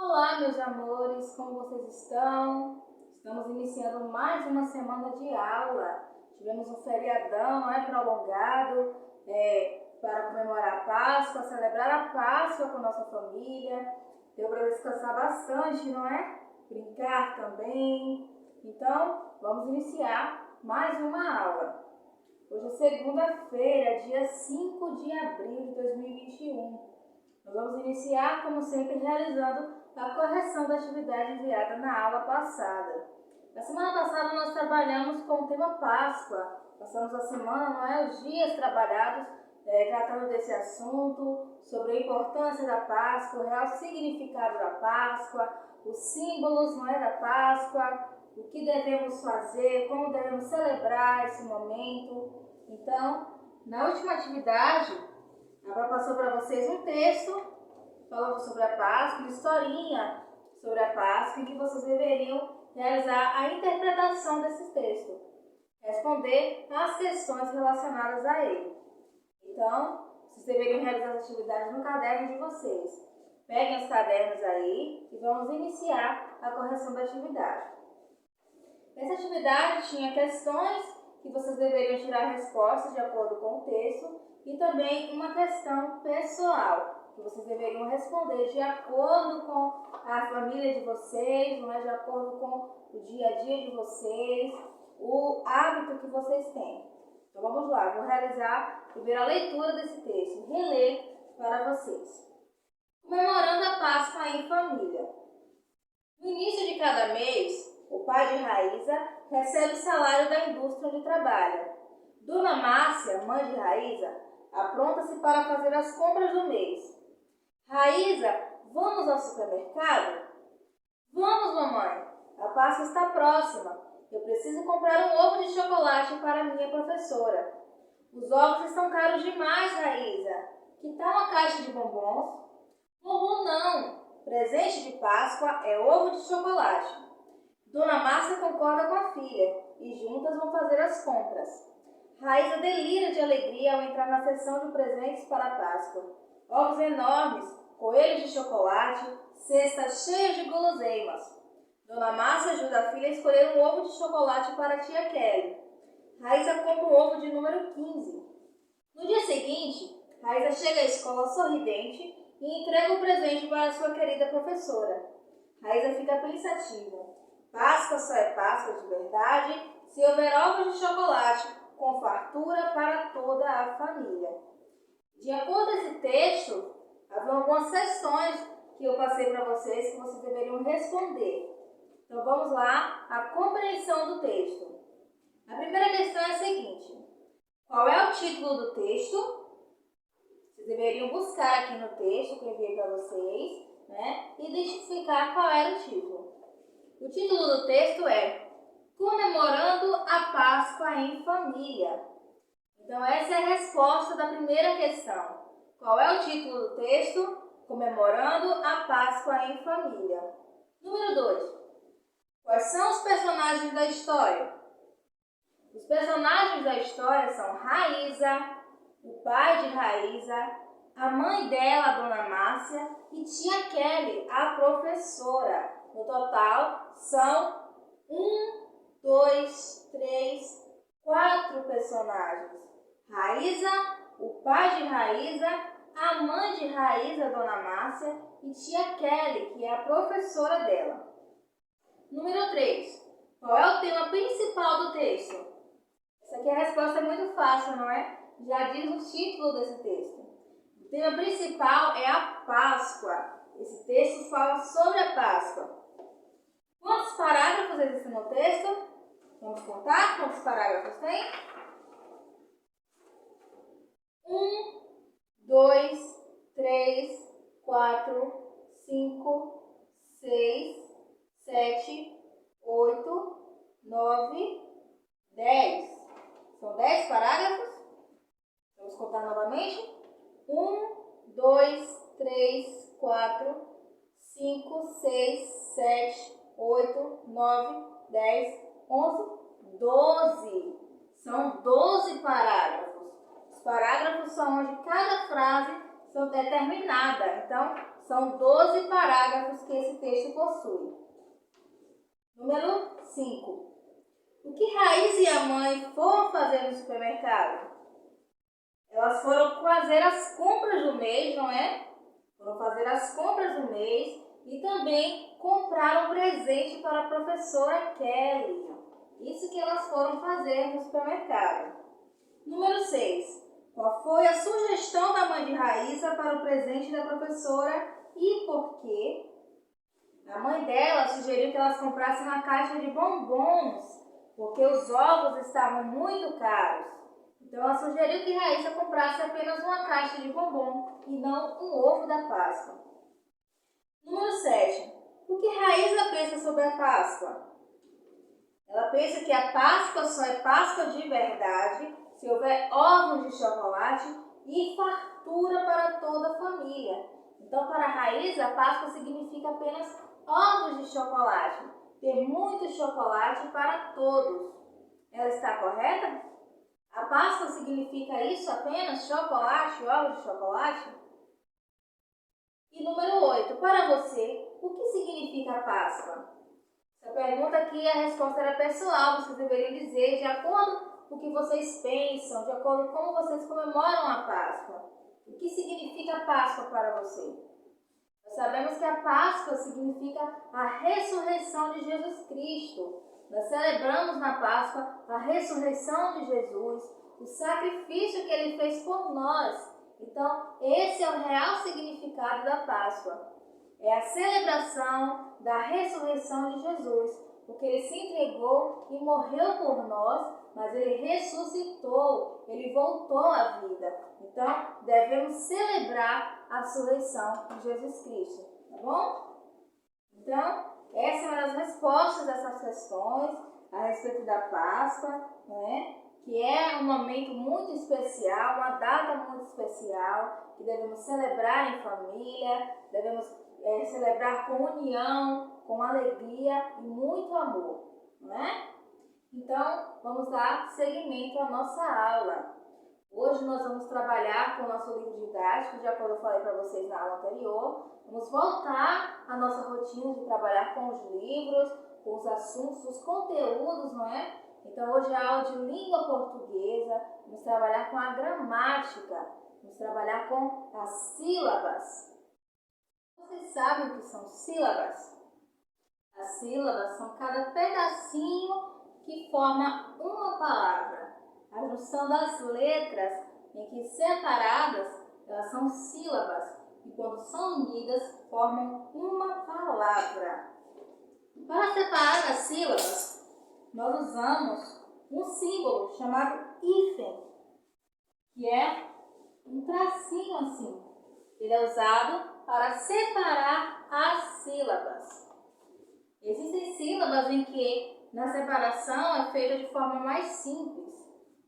Olá, meus amores, como vocês estão? Estamos iniciando mais uma semana de aula. Tivemos um feriadão, prolongado, para comemorar a Páscoa, celebrar a Páscoa com nossa família. Deu para descansar bastante, não é? Brincar também. Então, vamos iniciar mais uma aula. Hoje é segunda-feira, dia 5 de abril de 2021. Nós vamos iniciar, como sempre, realizando a correção da atividade enviada na aula passada. Na semana passada nós trabalhamos com o tema Páscoa. Passamos a semana, os dias trabalhados, tratando desse assunto, sobre a importância da Páscoa, o real significado da Páscoa, os símbolos, da Páscoa, o que devemos fazer, como devemos celebrar esse momento. Então, na última atividade, a Bárbara passou para vocês um texto falando sobre a Páscoa, uma historinha sobre a Páscoa, em que vocês deveriam realizar a interpretação desse texto, responder às questões relacionadas a ele. Então, vocês deveriam realizar as atividades no caderno de vocês. Peguem os cadernos aí e vamos iniciar a correção da atividade. Essa atividade tinha questões que vocês deveriam tirar respostas de acordo com o texto e também uma questão pessoal, que vocês deveriam responder de acordo com a família de vocês, de acordo com o dia a dia de vocês, o hábito que vocês têm. Então vamos lá, vou realizar primeiro a leitura desse texto, reler para vocês. Comemorando a Páscoa em família. No início de cada mês, o pai de Raíza recebe o salário da indústria onde trabalha. Dona Márcia, mãe de Raíza, apronta-se para fazer as compras do mês. Raíza, vamos ao supermercado? Vamos, mamãe. A Páscoa está próxima. Eu preciso comprar um ovo de chocolate para minha professora. Os ovos estão caros demais, Raíza. Que tal uma caixa de bombons? Bombom não. Presente de Páscoa é ovo de chocolate. Dona Márcia concorda com a filha e juntas vão fazer as compras. Raíza delira de alegria ao entrar na seção de presentes para a Páscoa. Ovos enormes, coelhos de chocolate, cestas cheias de guloseimas. Dona Márcia ajuda a filha a escolher um ovo de chocolate para a tia Kelly. Raíza compra um ovo de número 15. No dia seguinte, Raíza chega à escola sorridente e entrega o presente para sua querida professora. Raíza fica pensativa. Páscoa só é Páscoa de verdade se houver ovos de chocolate com fartura para toda a família. De acordo com esse texto, havia algumas questões que eu passei para vocês que vocês deveriam responder. Então vamos lá, a compreensão do texto. A primeira questão é a seguinte: qual é o título do texto? Vocês deveriam buscar aqui no texto que eu enviei para vocês, e identificar qual era o título. O título do texto é Comemorando a Páscoa em Família. Então essa é a resposta da primeira questão. Qual é o título do texto? Comemorando a Páscoa em Família. Número 2. Quais são os personagens da história? Os personagens da história são Raíza, o pai de Raíza, a mãe dela, a Dona Márcia, e tia Kelly, a professora. No total, são 4 personagens. Raíza, o pai de Raíza, a mãe de Raíza, Dona Márcia, e tia Kelly, que é a professora dela. Número 3. Qual é o tema principal do texto? Essa aqui a resposta é muito fácil, não é? Já diz o título desse texto. O tema principal é a Páscoa. Esse texto fala sobre a Páscoa. Quantos parágrafos existem no texto? Vamos contar quantos parágrafos tem? 1, 2, 3, 4, 5, 6, 7, 8, 9, 10. São 10 parágrafos? Vamos contar novamente? 1, 2, 3, 4, 5, 6, 7, 8, 9, 10, 11, 12. São 12 parágrafos. Os parágrafos são onde cada frase é terminada. Então, São 12 parágrafos que esse texto possui. Número 5. O que Raíssa e a mãe foram fazer no supermercado? Elas foram fazer as compras do mês, não é? Foram fazer as compras do mês e também comprar um presente para a professora Kelly. Isso que elas foram fazer no supermercado. Número 6. Qual foi a sugestão da mãe de Raíssa para o presente da professora e por quê? A mãe dela sugeriu que elas comprassem uma caixa de bombons, porque os ovos estavam muito caros. Então ela sugeriu que Raíssa comprasse apenas uma caixa de bombom e não um ovo da Páscoa. Número 7. O que Raíssa pensa sobre a Páscoa? Ela pensa que a Páscoa só é Páscoa de verdade se houver ovos de chocolate e fartura para toda a família. Então, para a Raíssa, a Páscoa significa apenas ovos de chocolate, ter muito chocolate para todos. Ela está correta? A Páscoa significa isso apenas? Chocolate, ovos de chocolate? E número 8. Para você, o que significa a Páscoa? Essa pergunta aqui, a resposta era pessoal. Vocês deveriam dizer de acordo com o que vocês pensam, de acordo com como vocês comemoram a Páscoa. O que significa a Páscoa para você? Nós sabemos que a Páscoa significa a ressurreição de Jesus Cristo. Nós celebramos na Páscoa a ressurreição de Jesus, o sacrifício que Ele fez por nós. Então, esse é o real significado da Páscoa. É a celebração da ressurreição de Jesus, porque Ele se entregou e morreu por nós, mas Ele ressuscitou, Ele voltou à vida. Então, devemos celebrar a ressurreição de Jesus Cristo, tá bom? Então, essa é uma das respostas dessas questões a respeito da Páscoa, né? Que é um momento muito especial, uma data muito especial, que devemos celebrar em família, devemos celebrar com união, com alegria e muito amor, não é? Então, vamos dar seguimento à nossa aula. Hoje nós vamos trabalhar com o nosso livro didático, de acordo com eu falei para vocês na aula anterior. Vamos voltar à nossa rotina de trabalhar com os livros, com os assuntos, os conteúdos, não é? Então, hoje é a aula de língua portuguesa, vamos trabalhar com a gramática, vamos trabalhar com as sílabas. Vocês sabem o que são sílabas? As sílabas são cada pedacinho que forma uma palavra. A junção das letras, em que separadas, elas são sílabas e quando são unidas, formam uma palavra. Para separar as sílabas, nós usamos um símbolo chamado hífen, que é um tracinho assim. Ele é usado para separar as sílabas. Existem sílabas em que na separação é feita de forma mais simples.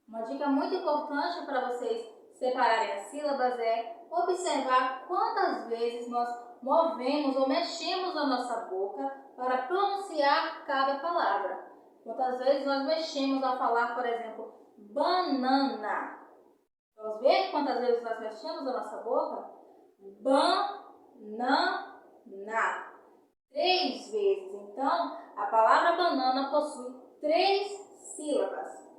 Uma dica muito importante para vocês separarem as sílabas é observar quantas vezes nós movemos ou mexemos a nossa boca para pronunciar cada palavra. Quantas vezes nós mexemos ao falar, por exemplo, banana. Vamos ver quantas vezes nós mexemos a nossa boca? Banana. 3 vezes. Então, a palavra banana possui 3 sílabas.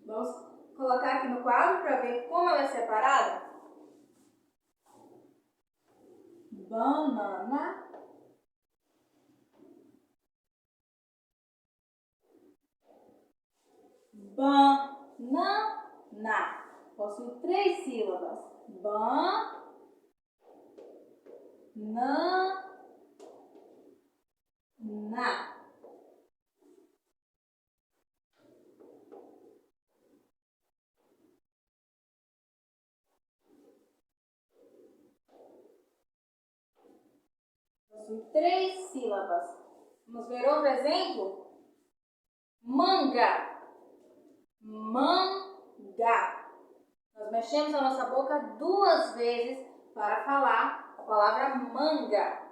Vamos colocar aqui no quadro para ver como ela é separada. Banana. Banana. Possui 3 sílabas. Banana. Possui 3 sílabas. Vamos ver outro exemplo? Manga. Manga. Nós mexemos a nossa boca 2 vezes para falar a palavra manga.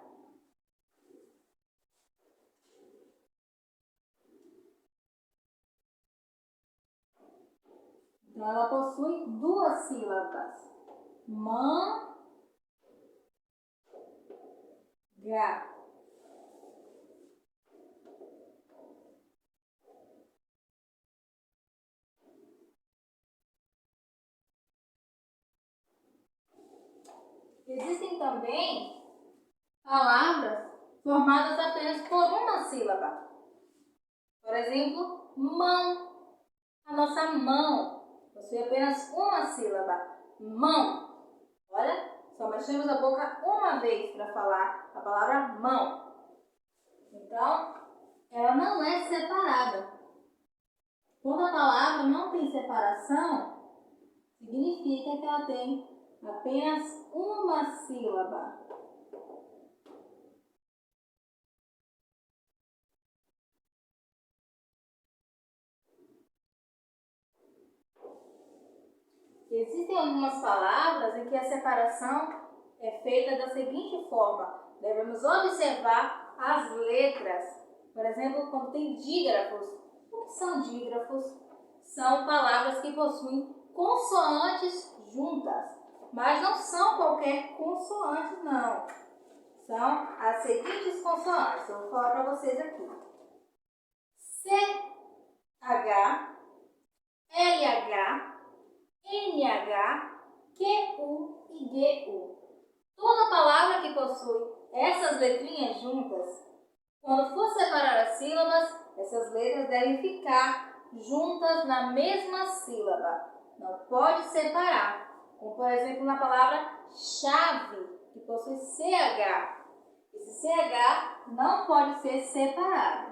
Então, ela possui 2 sílabas. G. Existem também palavras formadas apenas por uma sílaba. Por exemplo, mão. A nossa mão possui apenas uma sílaba. Mão. Olha, só mexemos a boca uma vez para falar a palavra mão. Então, ela não é separada. Quando a palavra não tem separação, significa que ela tem apenas uma sílaba. Existem algumas palavras em que a separação é feita da seguinte forma. Devemos observar as letras. Por exemplo, quando tem dígrafos. O que são dígrafos? São palavras que possuem consoantes juntas. Mas não são qualquer consoante, não. São as seguintes consoantes. Eu vou falar para vocês aqui. C, H, L, H, NH, QU e GU. Toda palavra que possui essas letrinhas juntas, quando for separar as sílabas, essas letras devem ficar juntas na mesma sílaba. Não pode separar. Como, por exemplo, na palavra chave, que possui CH. Esse CH não pode ser separado.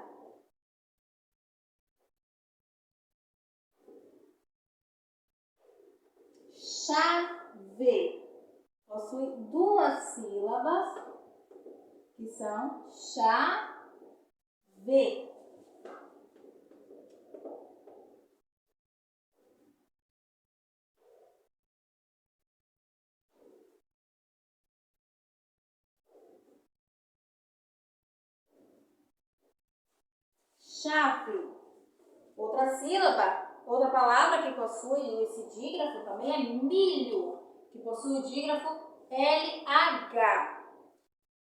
Chave possui duas sílabas, que são chave. Chave. Outra sílaba, outra palavra que possui esse dígrafo também é milho, que possui o dígrafo LH.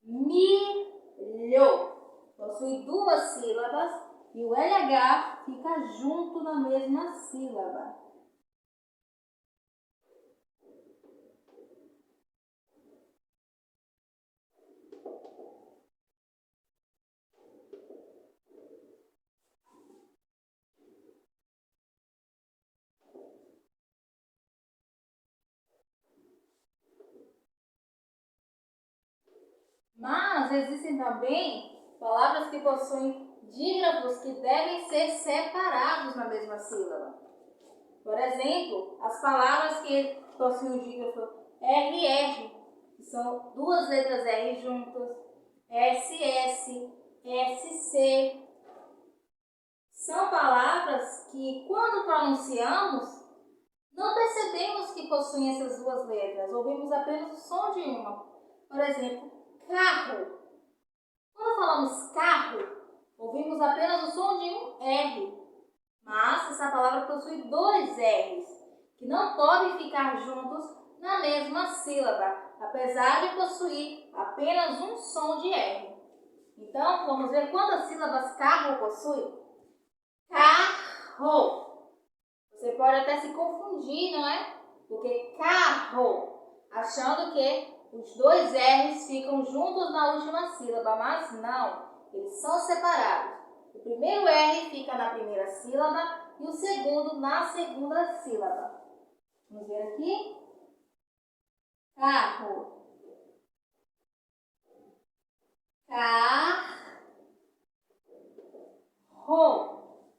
Milho. Possui duas sílabas e o LH fica junto na mesma sílaba. Mas existem também palavras que possuem dígrafos que devem ser separados na mesma sílaba. Por exemplo, as palavras que possuem o dígrafo RR, que são duas letras R juntas, SS, SC. São palavras que, quando pronunciamos, não percebemos que possuem essas duas letras, ouvimos apenas o som de uma. Por exemplo, carro. Quando falamos carro, ouvimos apenas o som de um R. Mas essa palavra possui dois R's, que não podem ficar juntos na mesma sílaba, apesar de possuir apenas um som de R. Então, vamos ver quantas sílabas carro possui? Carro. Você pode até se confundir, não é? Porque carro, achando que os dois R's ficam juntos na última sílaba, mas não, eles são separados. O primeiro R fica na primeira sílaba e o segundo na segunda sílaba. Vamos ver aqui. Carro. Carro.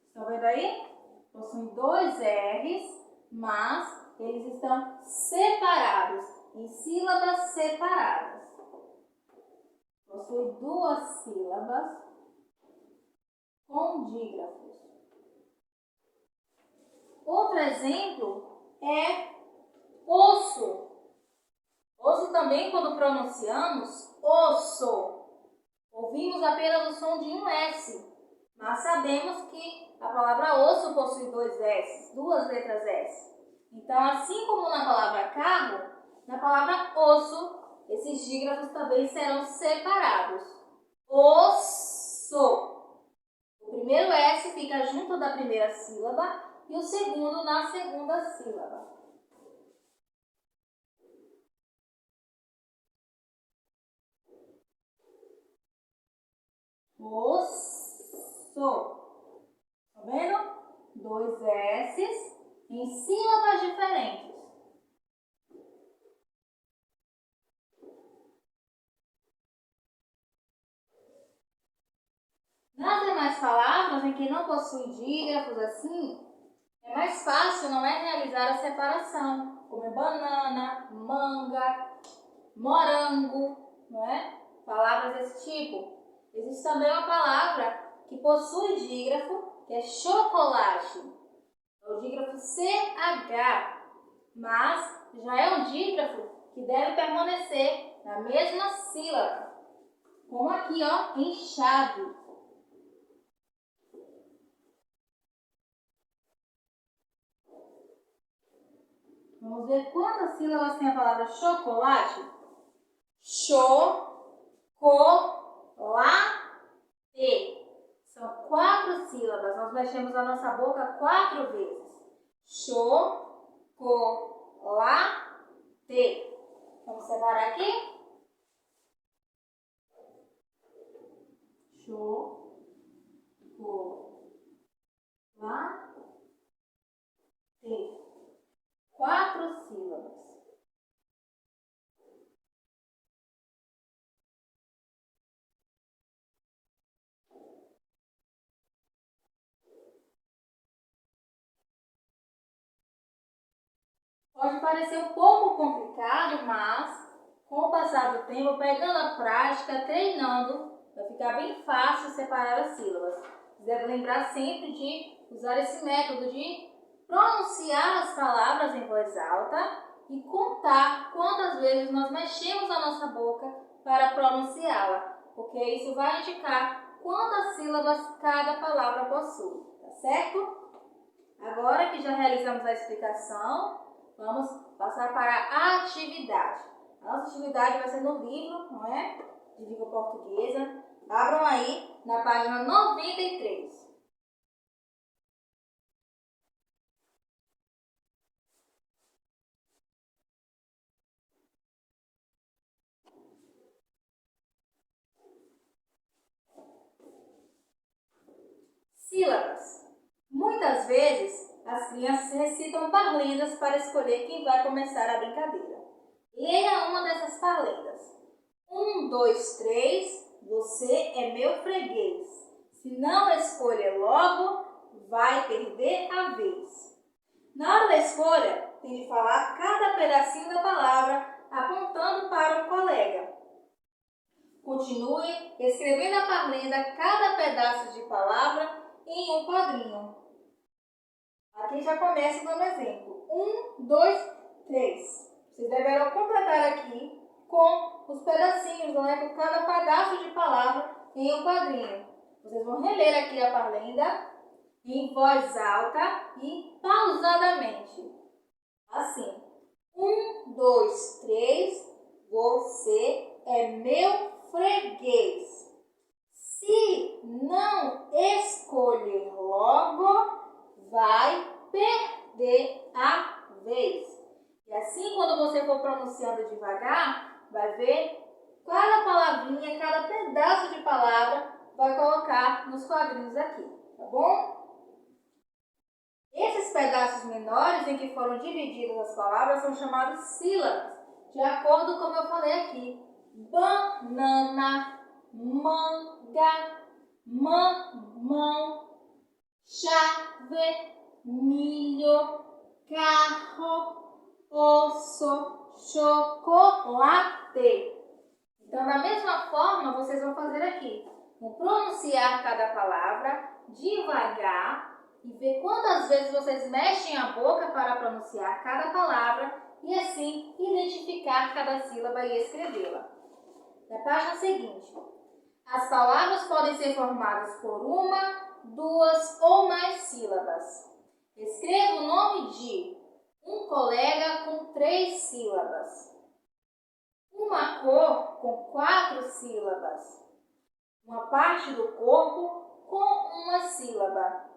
Estão vendo aí? Possuem dois R's, mas eles estão separados, em sílabas separadas. Possui duas sílabas com dígrafos. Outro exemplo é osso. Osso também, quando pronunciamos, osso, ouvimos apenas o som de um S, mas sabemos que a palavra osso possui dois S, duas letras S. Então, assim como na palavra carro, na palavra osso esses dígrafos também serão separados. Osso. O primeiro S fica junto da primeira sílaba e o segundo na segunda sílaba. Osso. Tá vendo? 2 S's em sílabas diferentes. Nas demais palavras em que não possuem dígrafos assim, é mais fácil, não é, realizar a separação, como banana, manga, morango, não é? Palavras desse tipo. Existe também uma palavra que possui dígrafo, que é chocolate. É o dígrafo CH, mas já é um dígrafo que deve permanecer na mesma sílaba. Como aqui, ó, inchado. Vamos ver quantas sílabas tem a palavra chocolate. Cho-co-la-te. São 4 sílabas. Nós mexemos a nossa boca 4 vezes. Cho-co-la-te. Vamos separar aqui. Cho-co-la-te. 4 sílabas. Pode parecer um pouco complicado, mas com o passar do tempo, pegando a prática, treinando, vai ficar bem fácil separar as sílabas. Você deve lembrar sempre de usar esse método de pronunciar as palavras em voz alta e contar quantas vezes nós mexemos a nossa boca para pronunciá-la, porque isso vai indicar quantas sílabas cada palavra possui, tá certo? Agora que já realizamos a explicação, vamos passar para a atividade. A nossa atividade vai ser no livro, não é? De língua portuguesa. Abram aí na página 93. Sílabas. Muitas vezes, as crianças recitam parlendas para escolher quem vai começar a brincadeira. Leia uma dessas parlendas. 1, 2, 3, você é meu freguês. Se não escolher logo, vai perder a vez. Na hora da escolha, tem de falar cada pedacinho da palavra, apontando para um colega. Continue escrevendo a parlenda, cada pedaço de palavra, em um quadrinho. Aqui já começa dando exemplo. 1, 2, 3. Vocês deverão completar aqui com os pedacinhos, não é? Com cada pedaço de palavra em um quadrinho. Vocês vão reler aqui a parlenda em voz alta e pausadamente. Assim. 1, 2, 3. Você é meu freguês. Se não escolher logo, vai perder a vez. E assim, quando você for pronunciando devagar, vai ver cada palavrinha, cada pedaço de palavra, vai colocar nos quadrinhos aqui, tá bom? Esses pedaços menores em que foram divididas as palavras são chamados sílabas, de acordo com como eu falei aqui. Banana, manga, mamão, chave, milho, carro, osso, chocolate. Então, da mesma forma, vocês vão fazer aqui. Vão pronunciar cada palavra devagar e ver quantas vezes vocês mexem a boca para pronunciar cada palavra e assim identificar cada sílaba e escrevê-la. Na página seguinte, as palavras podem ser formadas por 1, 2 ou mais sílabas. Escreva o nome de um colega com 3 sílabas. 1 uma cor com 4 sílabas. Uma parte do corpo com uma sílaba.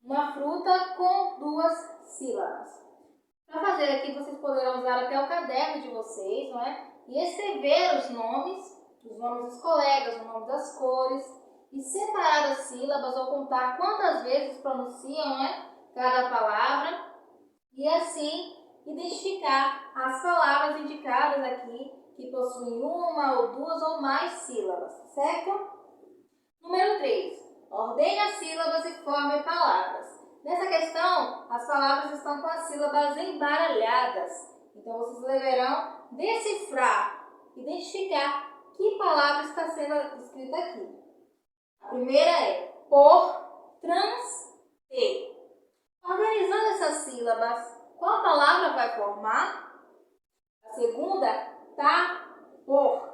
Uma fruta com 2 sílabas. Para fazer aqui, vocês poderão usar até o caderno de vocês, não é? E escrever os nomes dos colegas, o nome das cores, e separar as sílabas ou contar quantas vezes pronunciam, não é, cada palavra, e assim identificar as palavras indicadas aqui que possuem uma ou 2 ou mais sílabas, certo? Número 3. Ordene as sílabas e forme palavras. Nessa questão, as palavras estão com as sílabas embaralhadas. Então, vocês deverão decifrar, identificar que palavra está sendo escrita aqui. A primeira é por, trans, e. Organizando essas sílabas, qual palavra vai formar? A segunda, tá, por.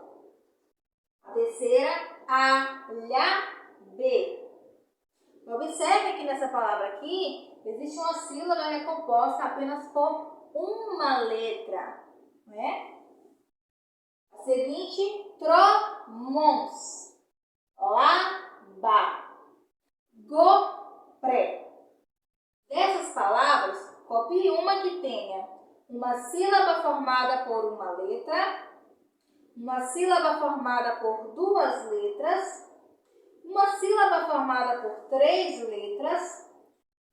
A terceira, a, lha, b. Observe que nessa palavra aqui, existe uma sílaba que é composta apenas por uma letra, não é? A seguinte, tromons, laba, gopre. Dessas palavras, copie uma que tenha uma sílaba formada por uma letra, uma sílaba formada por 2 letras, uma sílaba formada por 3 letras,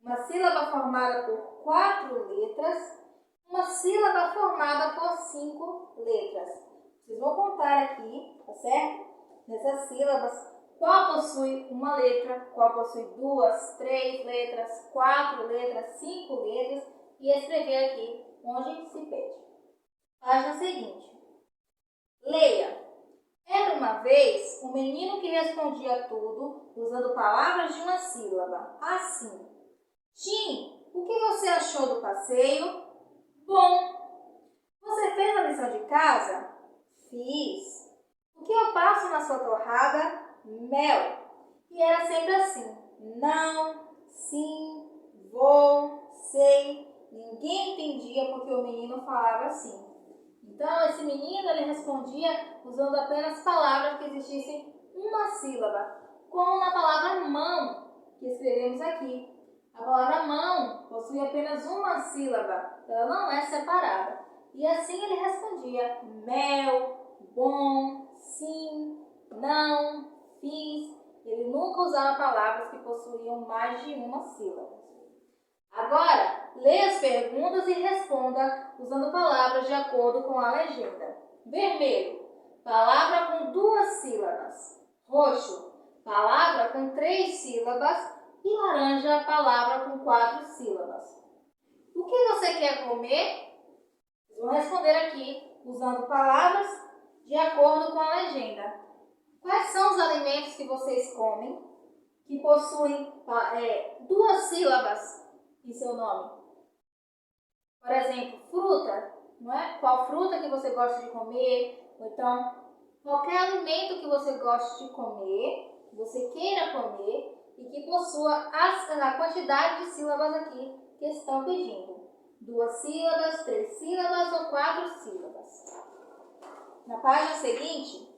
uma sílaba formada por 4 letras, uma sílaba formada por 5 letras. Vocês vão contar aqui, tá certo? Nessas sílabas, qual possui uma letra, qual possui 2, 3 letras, 4 letras, 5 letras, e escrever aqui onde se pede. Página seguinte. Leia. Era uma vez um menino que respondia tudo usando palavras de uma sílaba, assim. Tim, o que você achou do passeio? Bom. Você fez a lição de casa? Fiz. O que eu passo na sua torrada? Mel. E era sempre assim. Não, sim, vou, sei. Ninguém entendia porque o menino falava assim. Então, esse menino ele respondia usando apenas palavras que existissem uma sílaba, como na palavra mão, que escrevemos aqui. A palavra mão possui apenas uma sílaba, ela não é separada. E assim ele respondia mel, bom, sim, não, fiz. Ele nunca usava palavras que possuíam mais de uma sílaba. Agora, leia as perguntas e responda usando palavras de acordo com a legenda. Vermelho, palavra com 2 sílabas. Roxo, palavra com 3 sílabas. E laranja, palavra com 4 sílabas. O que você quer comer? Vocês vão responder aqui usando palavras de acordo com a legenda. Quais são os alimentos que vocês comem que possuem 2 sílabas em seu nome? Por exemplo, fruta, não é? Qual fruta que você gosta de comer? Ou então, qualquer alimento que você goste de comer, que você queira comer e que possua a quantidade de sílabas aqui que estão pedindo. 2 sílabas, 3 sílabas ou 4 sílabas. Na página seguinte,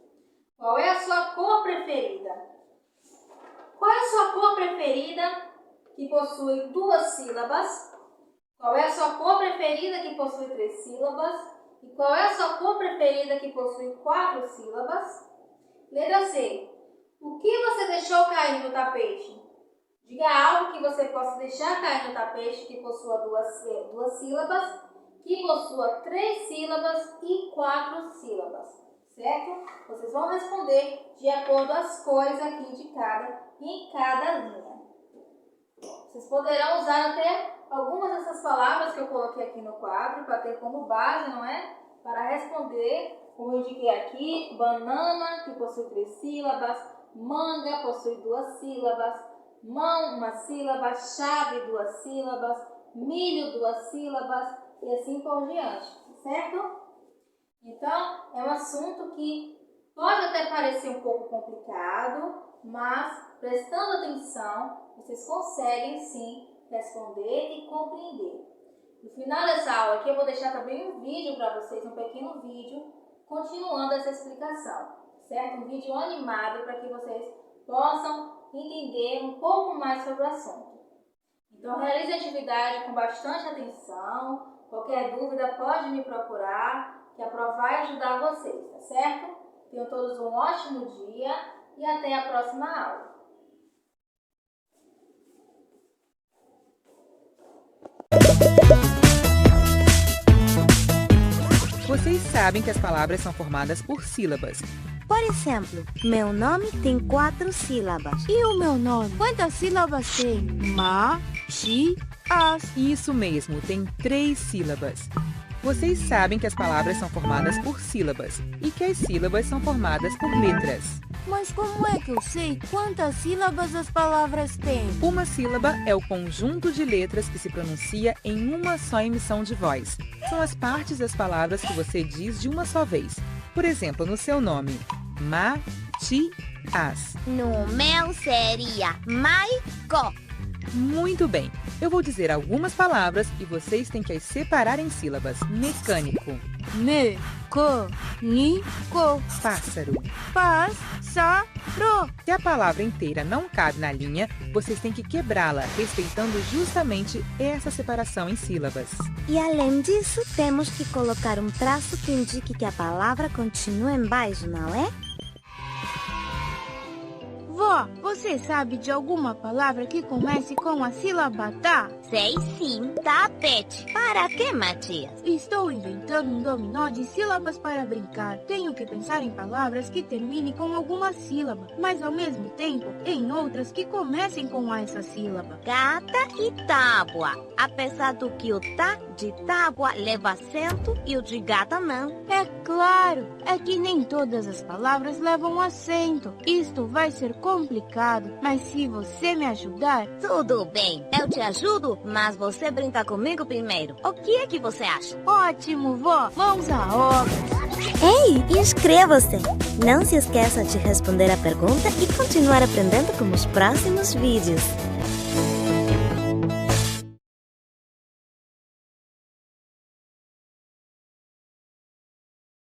qual é a sua cor preferida? Qual é a sua cor preferida que possui 2 sílabas? Qual é a sua cor preferida que possui 3 sílabas? E qual é a sua cor preferida que possui 4 sílabas? Letra C. O que você deixou cair no tapete? Diga algo que você possa deixar cair no tapete que possua 2 sílabas, que possua 3 sílabas e 4 sílabas. Certo? Vocês vão responder de acordo com as cores aqui indicadas em cada linha. Vocês poderão usar até algumas dessas palavras que eu coloquei aqui no quadro para ter como base, não é? Para responder, como eu indiquei aqui, banana, que possui 3 sílabas, manga, possui 2 sílabas, mão, 1 sílaba, chave, 2 sílabas, milho, 2 sílabas e assim por diante, certo? Então, é um assunto que pode até parecer um pouco complicado, mas prestando atenção, vocês conseguem sim responder e compreender. No final dessa aula aqui, eu vou deixar também um vídeo para vocês, um pequeno vídeo, continuando essa explicação, certo? Um vídeo animado para que vocês possam entender um pouco mais sobre o assunto. Então, realize a atividade com bastante atenção. Qualquer dúvida pode me procurar, que a Pro vai ajudar vocês, tá certo? Tenham todos um ótimo dia e até a próxima aula. Vocês sabem que as palavras são formadas por sílabas. Por exemplo, meu nome tem 4 sílabas. E o meu nome? Quantas sílabas tem? Ma, chi, as. Isso mesmo, tem 3 sílabas. Vocês sabem que as palavras são formadas por sílabas e que as sílabas são formadas por letras. Mas como é que eu sei quantas sílabas as palavras têm? Uma sílaba é o conjunto de letras que se pronuncia em uma só emissão de voz. São as partes das palavras que você diz de uma só vez. Por exemplo, no seu nome, ma, chi, as. No meu seria Maico. Muito bem, eu vou dizer algumas palavras e vocês têm que as separar em sílabas. Mecânico, Me, co, ni, co. pássaro. Paz, sa, ro. Se a palavra inteira não cabe na linha, vocês têm que quebrá-la, respeitando justamente essa separação em sílabas. E além disso, temos que colocar um traço que indique que a palavra continua embaixo, não é? Vó, você sabe de alguma palavra que comece com a sílaba tá? Sei sim, tapete. Para que, Matias? Estou inventando um dominó de sílabas para brincar. Tenho que pensar em palavras que terminem com alguma sílaba, mas ao mesmo tempo em outras que comecem com essa sílaba. Gata e tábua. Apesar do que o tá de tábua leva acento e o de gata não. É claro, é que nem todas as palavras levam acento. Isto vai ser complicado, mas se você me ajudar... Tudo bem, eu te ajudo, mas você brinca comigo primeiro. O que é que você acha? Ótimo, vó! Mãos à obra! Ei, inscreva-se! Não se esqueça de responder a pergunta e continuar aprendendo com os próximos vídeos.